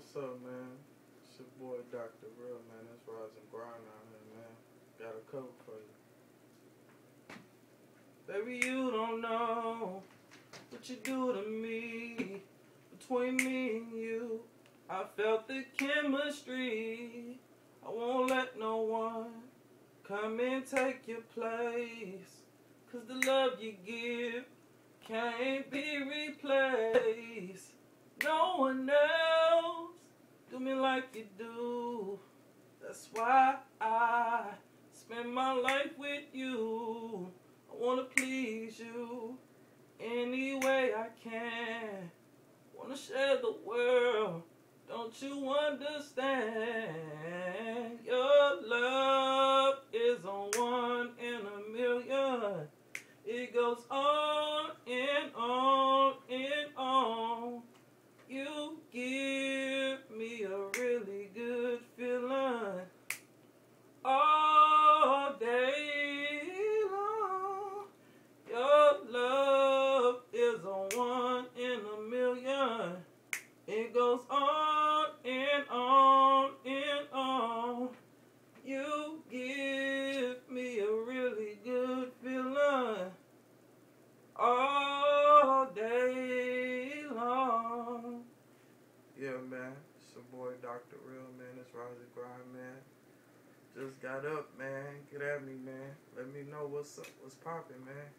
what's up, man? It's your boy Dr. Real, man. It's Rise and Grind out here, man. Got a cover for you. Baby, you don't know what you do to me. Between me and you, I felt the chemistry. I won't let no one come and take your place. 'Cause the love you give can't be replaced. No one else do me like you do. That's why I spend my life with you. I wanna please you any way I can. Wanna share the world, don't you understand? Your love is a 1 in a million. It goes on and on and on. You give me a really good feeling all day long. Your love is a 1 in a million. It goes on and on and on. You give me a really good feeling all day long. Yeah, man. It's your boy Dr. Real, man. It's Rise and Grind, man. Just got up, man. Get at me, man. Let me know what's up, what's poppin', man.